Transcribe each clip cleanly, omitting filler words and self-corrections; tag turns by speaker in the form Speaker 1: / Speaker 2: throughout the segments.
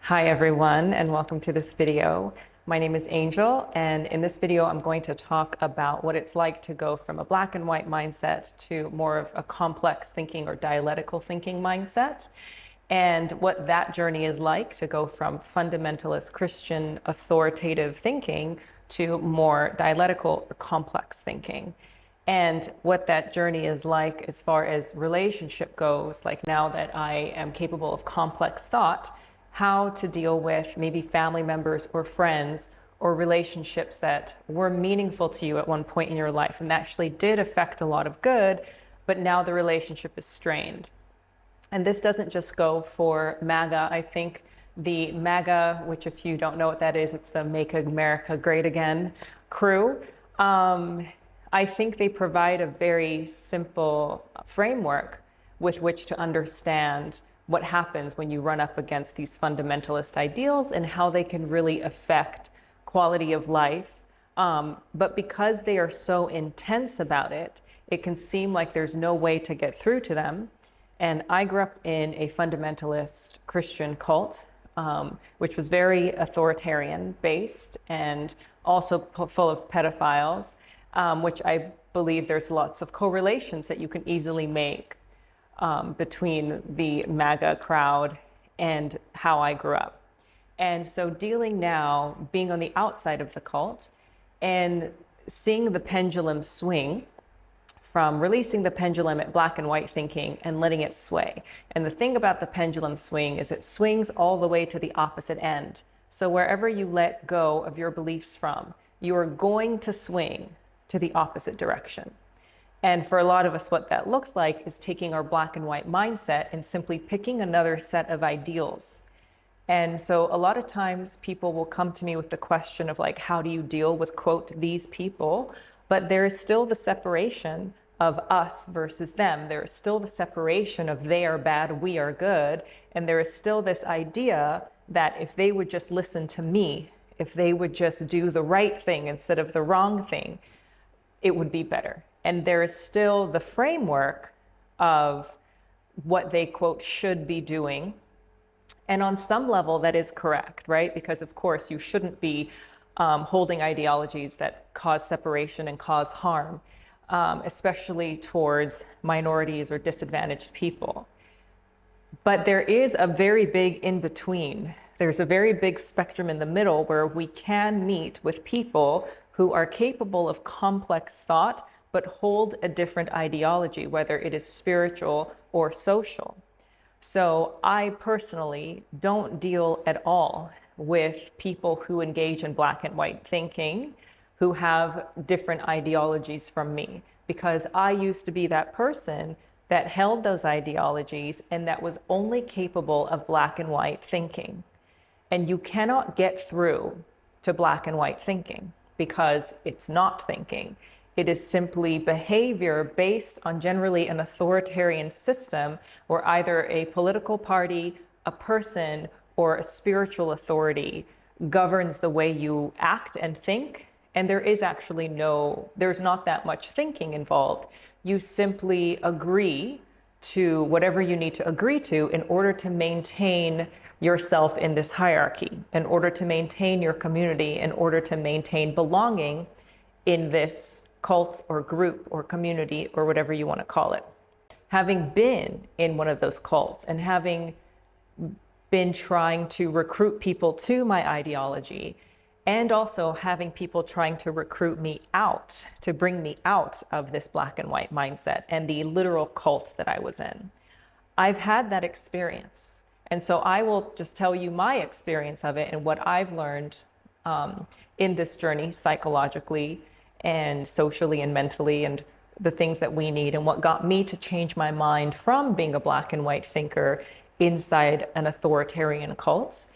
Speaker 1: Hi everyone, and welcome to this video. My name is Angel, and in this video I'm going to talk about what it's like to go from a black and white mindset to more of a complex thinking or dialectical thinking mindset, and what that journey is like to go from fundamentalist Christian authoritative thinking to more dialectical or complex thinking. And what that journey is like as far as relationship goes, like now that I am capable of complex thought, how to deal with maybe family members or friends or relationships that were meaningful to you at one point in your life and actually did affect a lot of good, but now the relationship is strained. And this doesn't just go for MAGA. I think the MAGA, which if you don't know what that is, it's the Make America Great Again crew. I think they provide a very simple framework with which to understand what happens when you run up against these fundamentalist ideals and how they can really affect quality of life. But because they are so intense about it, it can seem like there's no way to get through to them. And I grew up in a fundamentalist Christian cult, which was very authoritarian based and also full of pedophiles, which I believe there's lots of correlations that you can easily make between the MAGA crowd and how I grew up. And so dealing now, being on the outside of the cult and seeing the pendulum swing from releasing the pendulum at black and white thinking and letting it sway. And the thing about the pendulum swing is it swings all the way to the opposite end. So wherever you let go of your beliefs from, you are going to swing to the opposite direction. And for a lot of us, what that looks like is taking our black and white mindset and simply picking another set of ideals. And so a lot of times people will come to me with the question of like, how do you deal with, quote, these people? But there is still the separation of us versus them. There is still the separation of they are bad, we are good. And there is still this idea that if they would just listen to me, if they would just do the right thing instead of the wrong thing, it would be better. And there is still the framework of what they, quote, should be doing. And on some level, that is correct, right? Because, of course, you shouldn't be holding ideologies that cause separation and cause harm, especially towards minorities or disadvantaged people. But there is a very big in-between. There's a very big spectrum in the middle where we can meet with people who are capable of complex thought, but hold a different ideology, whether it is spiritual or social. So I personally don't deal at all with people who engage in black and white thinking, who have different ideologies from me, because I used to be that person that held those ideologies and that was only capable of black and white thinking. And you cannot get through to black and white thinking because it's not thinking. It is simply behavior based on generally an authoritarian system where either a political party, a person, or a spiritual authority governs the way you act and think. And there is actually there's not that much thinking involved. You simply agree to whatever you need to agree to in order to maintain yourself in this hierarchy, in order to maintain your community, in order to maintain belonging in this cult or group or community or whatever you want to call it. Having been in one of those cults and having been trying to recruit people to my ideology, and also having people trying to recruit me out, to bring me out of this black and white mindset and the literal cult that I was in. I've had that experience. And so I will just tell you my experience of it and what I've learned in this journey psychologically and socially and mentally, and the things that we need, and what got me to change my mind from being a black and white thinker inside an authoritarian cult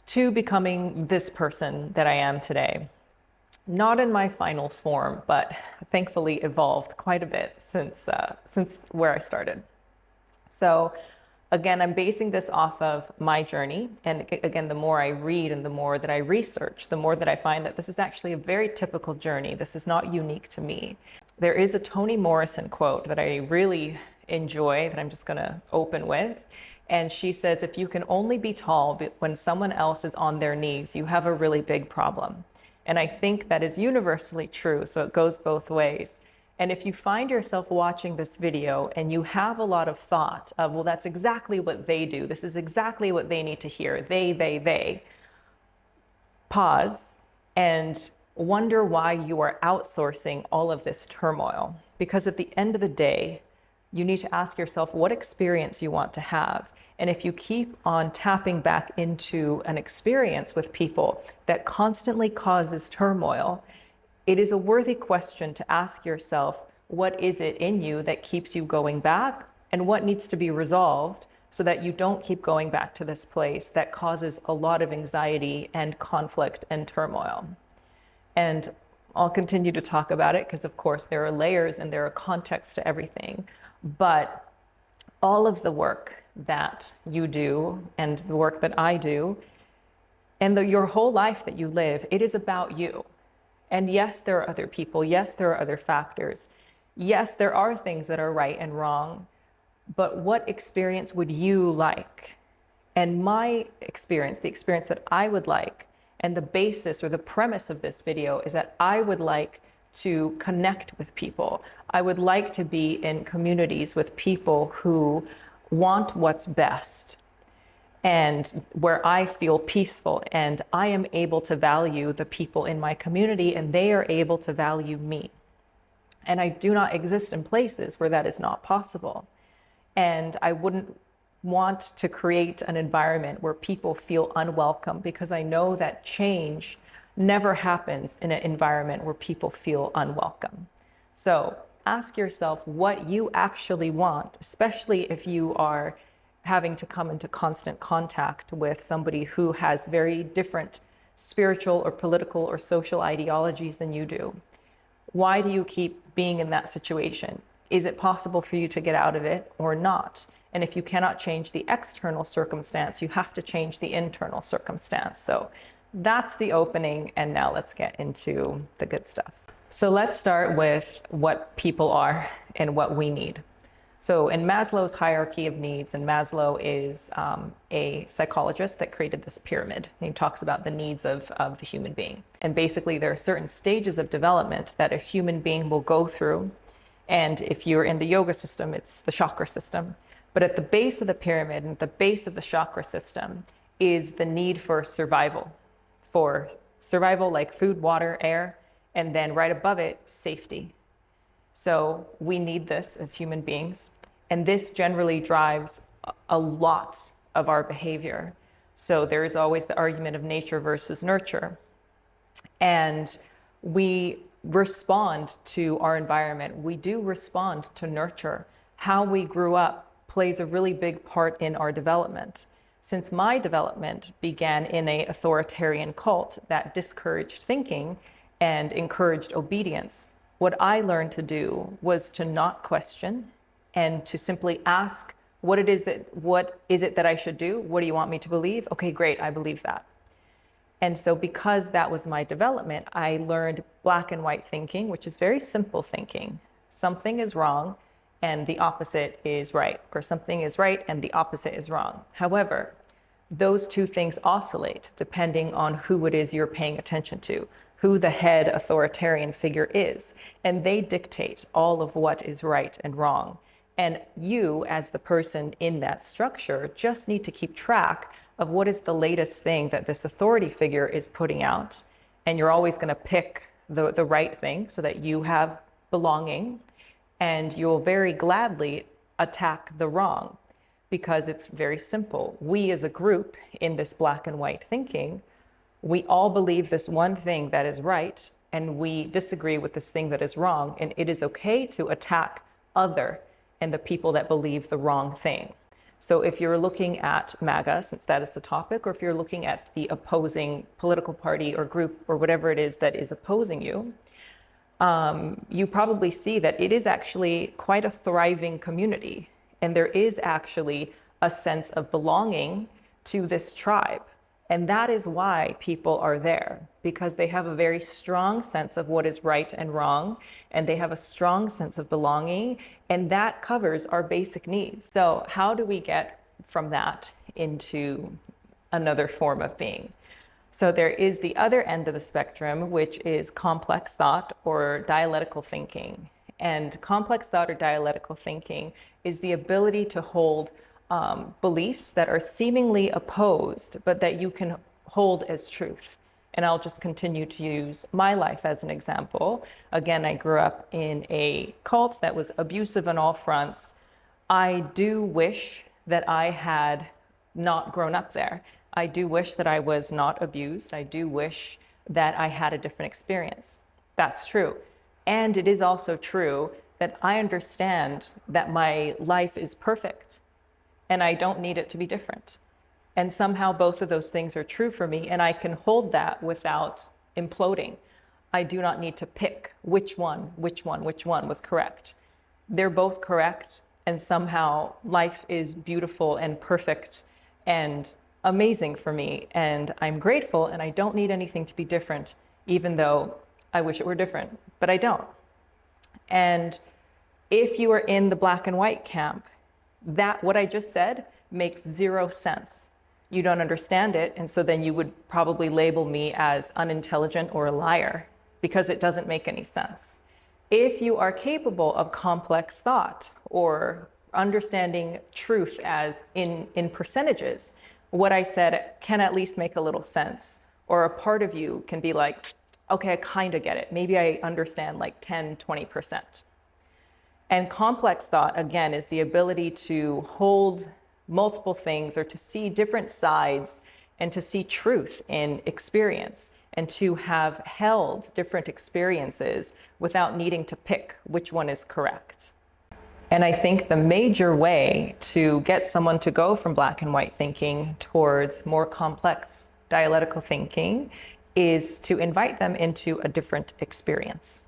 Speaker 1: to becoming this person that I am today. Not in my final form, but thankfully evolved quite a bit since where I started. So again, I'm basing this off of my journey. And again, the more I read and the more that I research, the more that I find that this is actually a very typical journey. This is not unique to me. There is a Toni Morrison quote that I really enjoy that I'm just going to open with. And she says, if you can only be tall when someone else is on their knees, you have a really big problem. And I think that is universally true, so it goes both ways. And if you find yourself watching this video and you have a lot of thought of, well, that's exactly what they do, this is exactly what they need to hear, they, pause and wonder why you are outsourcing all of this turmoil. Because at the end of the day, you need to ask yourself what experience you want to have. And if you keep on tapping back into an experience with people that constantly causes turmoil, it is a worthy question to ask yourself, what is it in you that keeps you going back, and what needs to be resolved so that you don't keep going back to this place that causes a lot of anxiety and conflict and turmoil. And I'll continue to talk about it because, of course, there are layers and there are contexts to everything. But all of the work that you do and the work that I do and your whole life that you live, it is about you. And yes, there are other people. Yes, there are other factors. Yes, there are things that are right and wrong. But what experience would you like? And my experience, the experience that I would like, and the basis or the premise of this video is that I would like to connect with people. I would like to be in communities with people who want what's best and where I feel peaceful and I am able to value the people in my community and they are able to value me. And I do not exist in places where that is not possible. And I wouldn't want to create an environment where people feel unwelcome, because I know that change never happens in an environment where people feel unwelcome. So ask yourself what you actually want, especially if you are having to come into constant contact with somebody who has very different spiritual or political or social ideologies than you do. Why do you keep being in that situation? Is it possible for you to get out of it or not? And if you cannot change the external circumstance, you have to change the internal circumstance. So that's the opening, and now let's get into the good stuff. So let's start with what people are and what we need. So in Maslow's hierarchy of needs, and Maslow is a psychologist that created this pyramid. And he talks about the needs of the human being. And basically there are certain stages of development that a human being will go through. And if you're in the yoga system, it's the chakra system. But at the base of the pyramid and the base of the chakra system is the need for survival like food, water, air, and then right above it, safety. So we need this as human beings. And this generally drives a lot of our behavior. So there is always the argument of nature versus nurture. And we respond to our environment. We do respond to nurture. How we grew up plays a really big part in our development. Since my development began in an authoritarian cult that discouraged thinking and encouraged obedience, what I learned to do was to not question and to simply ask what is it that I should do? What do you want me to believe? Okay, great, I believe that. And so because that was my development, I learned black and white thinking, which is very simple thinking. Something is wrong and the opposite is right, or something is right and the opposite is wrong. However, those two things oscillate depending on who it is you're paying attention to, who the head authoritarian figure is, and they dictate all of what is right and wrong. And you, as the person in that structure, just need to keep track of what is the latest thing that this authority figure is putting out. And you're always going to pick the right thing so that you have belonging, and you'll very gladly attack the wrong, because it's very simple. We as a group in this black and white thinking, we all believe this one thing that is right, and we disagree with this thing that is wrong, and it is okay to attack other and the people that believe the wrong thing. So if you're looking at MAGA, since that is the topic, or if you're looking at the opposing political party or group or whatever it is that is opposing you, you probably see that it is actually quite a thriving community. And there is actually a sense of belonging to this tribe. And that is why people are there, because they have a very strong sense of what is right and wrong, and they have a strong sense of belonging, and that covers our basic needs. So how do we get from that into another form of being. So there is the other end of the spectrum, which is complex thought or dialectical thinking. And complex thought or dialectical thinking is the ability to hold beliefs that are seemingly opposed, but that you can hold as truth. And I'll just continue to use my life as an example. Again, I grew up in a cult that was abusive on all fronts. I do wish that I had not grown up there. I do wish that I was not abused. I do wish that I had a different experience. That's true. And it is also true that I understand that my life is perfect and I don't need it to be different. And somehow both of those things are true for me, and I can hold that without imploding. I do not need to pick which one was correct. They're both correct, and somehow life is beautiful and perfect and amazing for me, and I'm grateful, and I don't need anything to be different, even though I wish it were different, but I don't. And if you are in the black and white camp, that what I just said makes zero sense. You don't understand it, and so then you would probably label me as unintelligent or a liar because it doesn't make any sense. If you are capable of complex thought or understanding truth as in percentages, what I said can at least make a little sense, or a part of you can be like, okay, I kind of get it. Maybe I understand like 10, 20%. And complex thought, again, is the ability to hold multiple things or to see different sides and to see truth in experience and to have held different experiences without needing to pick which one is correct. And I think the major way to get someone to go from black and white thinking towards more complex dialectical thinking is to invite them into a different experience.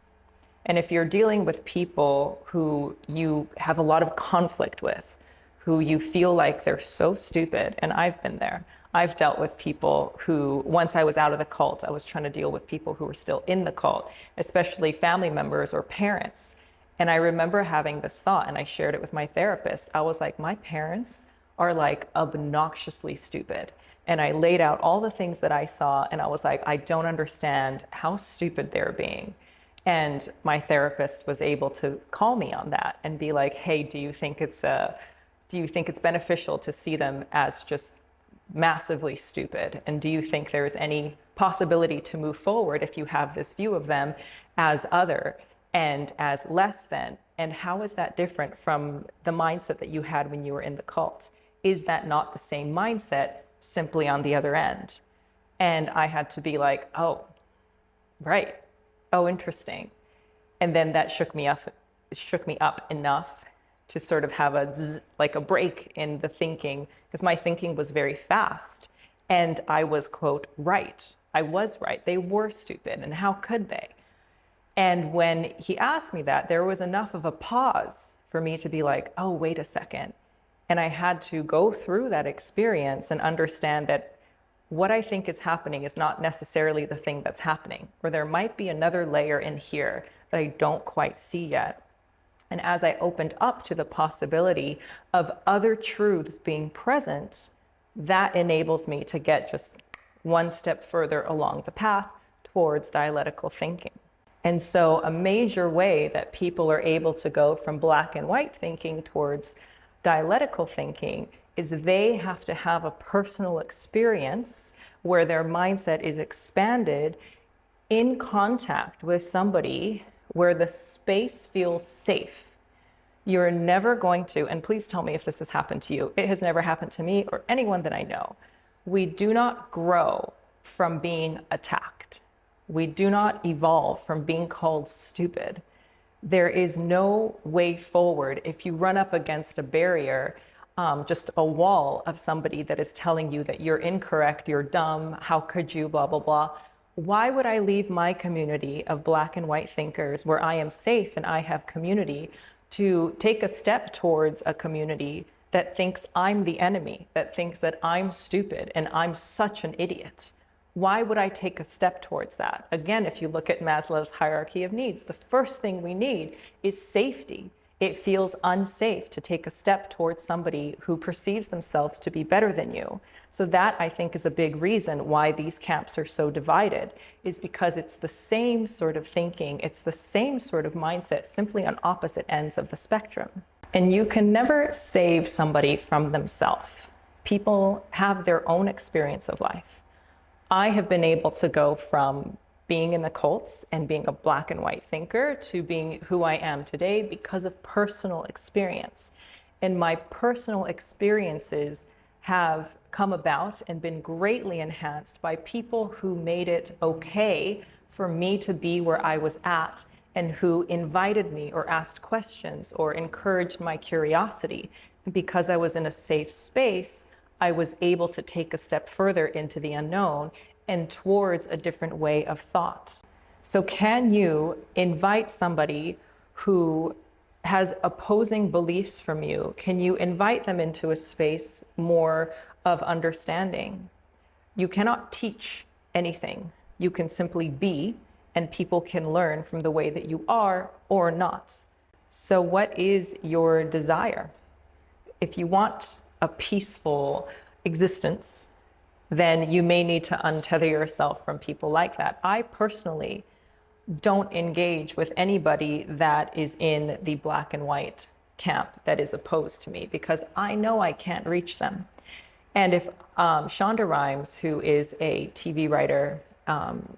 Speaker 1: And if you're dealing with people who you have a lot of conflict with, who you feel like they're so stupid, and I've been there. I've dealt with people who, once I was out of the cult, I was trying to deal with people who were still in the cult, especially family members or parents. And I remember having this thought, and I shared it with my therapist. I was like, my parents are like obnoxiously stupid. And I laid out all the things that I saw, and I was like, I don't understand how stupid they're being. And my therapist was able to call me on that and be like, hey, do you think it's beneficial to see them as just massively stupid? And do you think there's any possibility to move forward if you have this view of them as other and as less than? And how is that different from the mindset that you had when you were in the cult? Is that not the same mindset, simply on the other end? And I had to be like, oh, right. Oh, interesting. And then that shook me up enough to sort of have like a break in the thinking, because my thinking was very fast. And I was, quote, right. I was right. They were stupid. And how could they? And when he asked me that, there was enough of a pause for me to be like, oh, wait a second. And I had to go through that experience and understand that what I think is happening is not necessarily the thing that's happening, or there might be another layer in here that I don't quite see yet. And as I opened up to the possibility of other truths being present, that enables me to get just one step further along the path towards dialectical thinking. And so a major way that people are able to go from black and white thinking towards dialectical thinking is they have to have a personal experience where their mindset is expanded in contact with somebody where the space feels safe. You're never going to, and please tell me if this has happened to you. It has never happened to me or anyone that I know. We do not grow from being attacked. We do not evolve from being called stupid. There is no way forward if you run up against a barrier, just a wall of somebody that is telling you that you're incorrect, you're dumb, how could you, blah, blah, blah. Why would I leave my community of black and white thinkers where I am safe and I have community to take a step towards a community that thinks I'm the enemy, that thinks that I'm stupid and I'm such an idiot? Why would I take a step towards that? Again, if you look at Maslow's hierarchy of needs, the first thing we need is safety. It feels unsafe to take a step towards somebody who perceives themselves to be better than you. So that, I think, is a big reason why these camps are so divided, is because it's the same sort of thinking, it's the same sort of mindset, simply on opposite ends of the spectrum. And you can never save somebody from themselves. People have their own experience of life. I have been able to go from being in the cults and being a black and white thinker to being who I am today because of personal experience. And my personal experiences have come about and been greatly enhanced by people who made it okay for me to be where I was at, and who invited me or asked questions or encouraged my curiosity. And because I was in a safe space, I was able to take a step further into the unknown and towards a different way of thought. So can you invite somebody who has opposing beliefs from you? Can you invite them into a space more of understanding? You cannot teach anything. You can simply be, and people can learn from the way that you are or not. So what is your desire? If you want a peaceful existence, then you may need to untether yourself from people like that. I personally don't engage with anybody that is in the black and white camp that is opposed to me, because I know I can't reach them. And if Shonda Rhimes, who is a TV writer,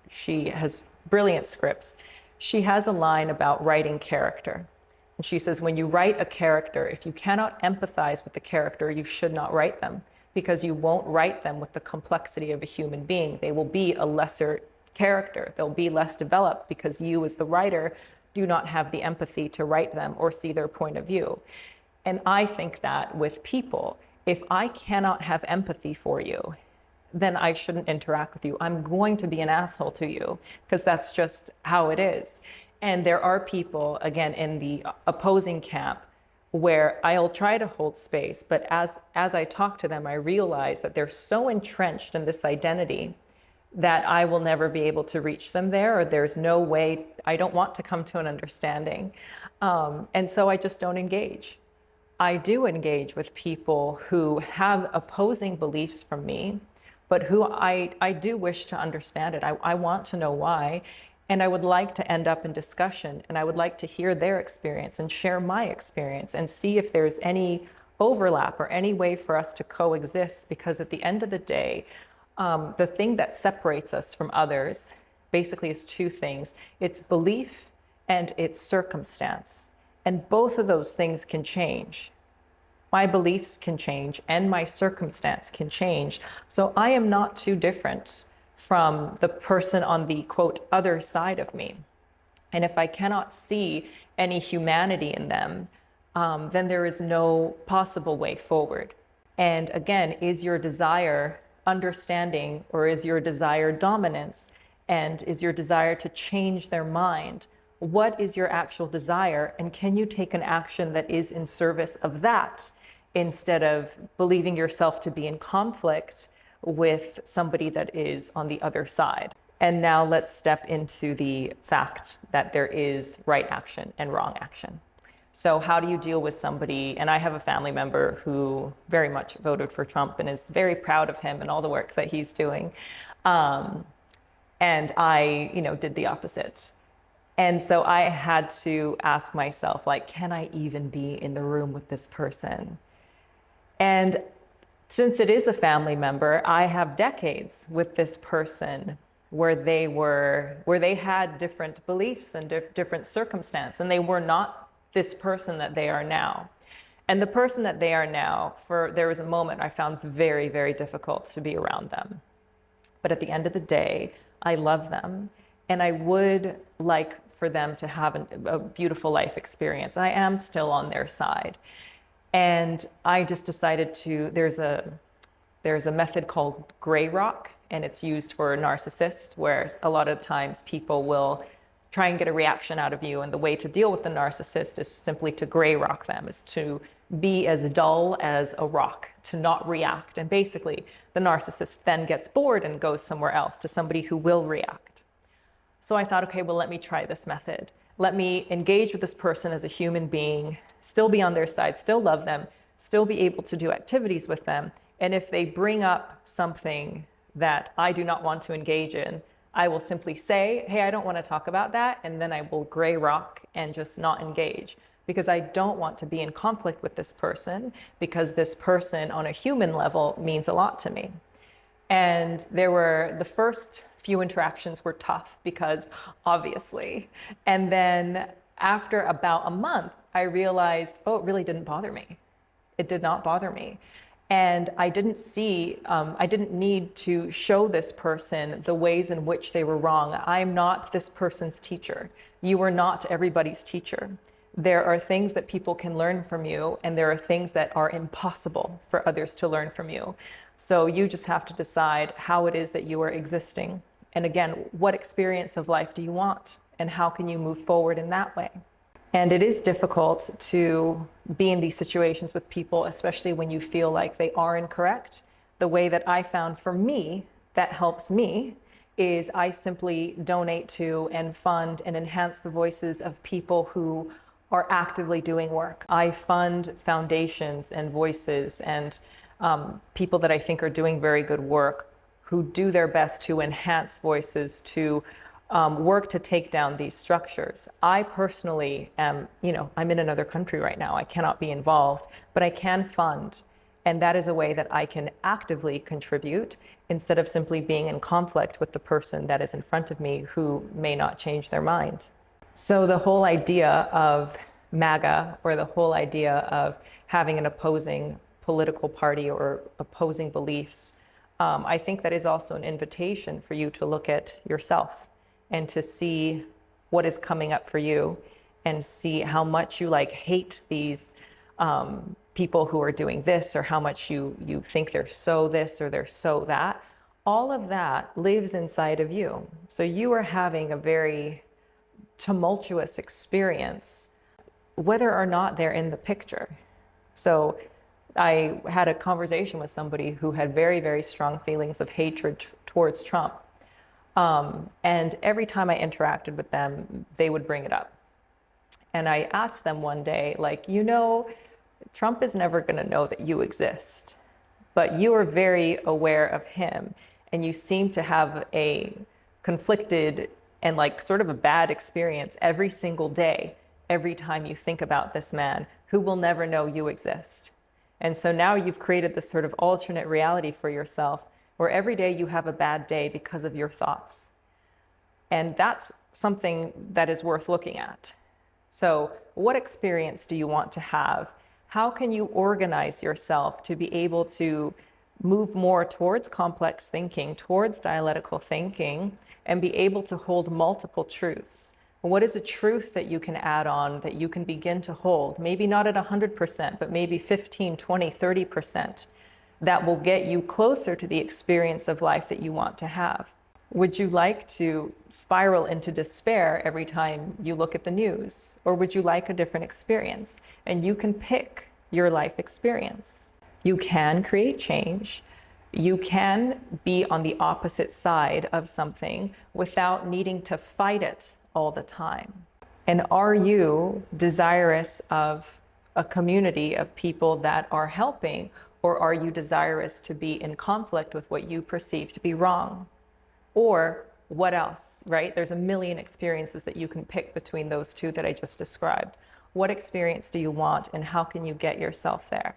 Speaker 1: she has brilliant scripts. She has a line about writing character. And she says, when you write a character, if you cannot empathize with the character, you should not write them, because you won't write them with the complexity of a human being. They will be a lesser character. They'll be less developed because you, as the writer, do not have the empathy to write them or see their point of view. And I think that with people, if I cannot have empathy for you, then I shouldn't interact with you. I'm going to be an asshole to you, because that's just how it is. And there are people, again, in the opposing camp where I'll try to hold space, but as I talk to them, I realize that they're so entrenched in this identity that I will never be able to reach them there, or there's no way. I don't want to come to an understanding. And so I just don't engage. I do engage with people who have opposing beliefs from me, but who I do wish to understand it. I want to know why. And I would like to end up in discussion, and I would like to hear their experience and share my experience and see if there's any overlap or any way for us to coexist. Because at the end of the day, the thing that separates us from others basically is two things. It's belief and it's circumstance. And both of those things can change. My beliefs can change and my circumstance can change. So I am not too different from the person on the, quote, other side of me. And if I cannot see any humanity in them, then there is no possible way forward. And again, is your desire understanding, or is your desire dominance? And is your desire to change their mind? What is your actual desire? And can you take an action that is in service of that, instead of believing yourself to be in conflict with somebody that is on the other side? And now let's step into the fact that there is right action and wrong action. So how do you deal with somebody? And I have a family member who very much voted for Trump and is very proud of him and all the work that he's doing. And I, did the opposite. And so I had to ask myself, like, can I even be in the room with this person? And since it is a family member, I have decades with this person where they had different beliefs and different circumstance, and they were not this person that they are now. And the person that they are now, there was a moment I found very, very difficult to be around them. But at the end of the day, I love them, and I would like for them to have a beautiful life experience. I am still on their side. And I just decided there's a method called gray rock, and it's used for narcissists, where a lot of times people will try and get a reaction out of you. And the way to deal with the narcissist is simply to gray rock them, is to be as dull as a rock, to not react. And basically, the narcissist then gets bored and goes somewhere else to somebody who will react. So I thought, okay, well, let me try this method. Let me engage with this person as a human being, still be on their side, still love them, still be able to do activities with them. And if they bring up something that I do not want to engage in, I will simply say, hey, I don't want to talk about that. And then I will gray rock and just not engage, because I don't want to be in conflict with this person, because this person on a human level means a lot to me. And the first few interactions were tough because obviously, and then after about a month, I realized, oh, it really didn't bother me. It did not bother me. And I didn't need to show this person the ways in which they were wrong. I'm not this person's teacher. You are not everybody's teacher. There are things that people can learn from you, and there are things that are impossible for others to learn from you. So you just have to decide how it is that you are existing. And again, what experience of life do you want? And how can you move forward in that way? And it is difficult to be in these situations with people, especially when you feel like they are incorrect. The way that I found for me that helps me is I simply donate to and fund and enhance the voices of people who are actively doing work. I fund foundations and voices and people that I think are doing very good work, who do their best to enhance voices, to work to take down these structures. I personally am, I'm in another country right now. I cannot be involved, but I can fund. And that is a way that I can actively contribute instead of simply being in conflict with the person that is in front of me who may not change their mind. So the whole idea of MAGA, or the whole idea of having an opposing political party or opposing beliefs, I think that is also an invitation for you to look at yourself and to see what is coming up for you, and see how much you hate these people who are doing this, or how much you think they're so this or they're so that. All of that lives inside of you. So you are having a very tumultuous experience, whether or not they're in the picture. So I had a conversation with somebody who had very, very strong feelings of hatred towards Trump. And every time I interacted with them, they would bring it up. And I asked them one day, Trump is never going to know that you exist, but you are very aware of him. And you seem to have a conflicted and sort of a bad experience every single day, every time you think about this man who will never know you exist. And so now you've created this sort of alternate reality for yourself, where every day you have a bad day because of your thoughts. And that's something that is worth looking at. So what experience do you want to have? How can you organize yourself to be able to move more towards complex thinking, towards dialectical thinking, and be able to hold multiple truths? What is a truth that you can add on, that you can begin to hold? Maybe not at 100%, but maybe 15, 20, 30%. That will get you closer to the experience of life that you want to have. Would you like to spiral into despair every time you look at the news? Or would you like a different experience? And you can pick your life experience. You can create change. You can be on the opposite side of something without needing to fight it all the time. And are you desirous of a community of people that are helping? Or are you desirous to be in conflict with what you perceive to be wrong? Or what else, right? There's a million experiences that you can pick between those two that I just described. What experience do you want, and how can you get yourself there?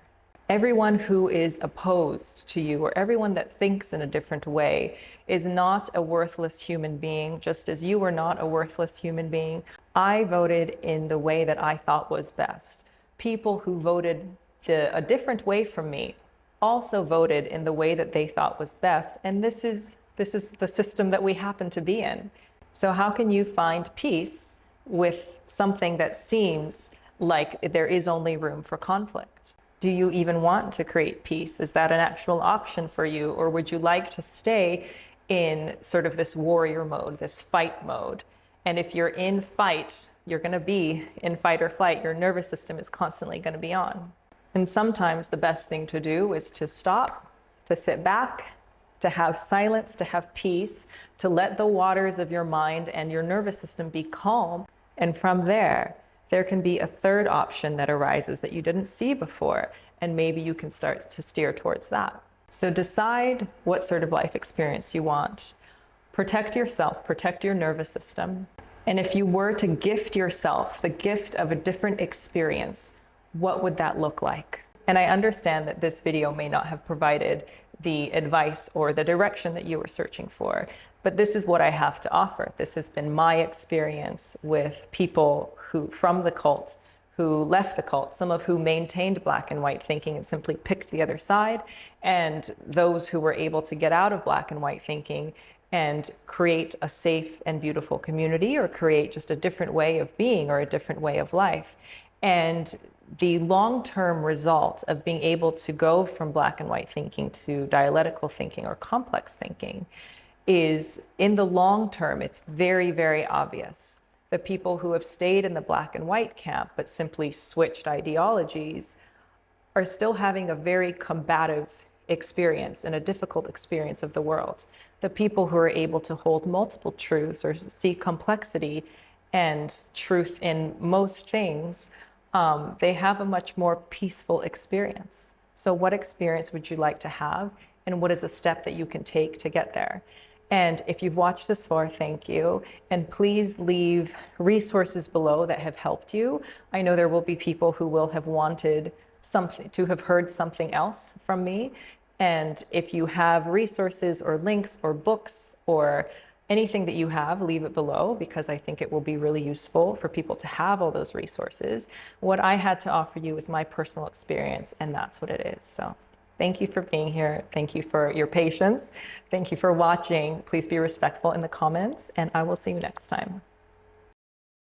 Speaker 1: Everyone who is opposed to you, or everyone that thinks in a different way, is not a worthless human being, just as you were not a worthless human being. I voted in the way that I thought was best. People who voted a different way from me also voted in the way that they thought was best. And this is the system that we happen to be in. So how can you find peace with something that seems like there is only room for conflict? Do you even want to create peace? Is that an actual option for you? Or would you like to stay in sort of this warrior mode, this fight mode? And if you're in fight, you're going to be in fight or flight. Your nervous system is constantly going to be on. And sometimes the best thing to do is to stop, to sit back, to have silence, to have peace, to let the waters of your mind and your nervous system be calm, And from there, there can be a third option that arises that you didn't see before, and maybe you can start to steer towards that. So decide what sort of life experience you want. Protect yourself, protect your nervous system. And if you were to gift yourself the gift of a different experience, what would that look like? And I understand that this video may not have provided the advice or the direction that you were searching for, but this is what I have to offer. This has been my experience with people who, from the cult, who left the cult, some of who maintained black and white thinking and simply picked the other side, and those who were able to get out of black and white thinking and create a safe and beautiful community, or create just a different way of being or a different way of life. And the long-term result of being able to go from black and white thinking to dialectical thinking or complex thinking is, in the long term, it's very, very obvious. The people who have stayed in the black and white camp but simply switched ideologies are still having a very combative experience and a difficult experience of the world. The people who are able to hold multiple truths or see complexity and truth in most things, they have a much more peaceful experience. So what experience would you like to have, and what is a step that you can take to get there? And if you've watched this far, thank you. And please leave resources below that have helped you. I know there will be people who will have wanted something, to have heard something else from me. And if you have resources or links or books or anything that you have, leave it below, because I think it will be really useful for people to have all those resources. What I had to offer you is my personal experience, and that's what it is. So thank you for being here. Thank you for your patience. Thank you for watching. Please be respectful in the comments, and I will see you next time.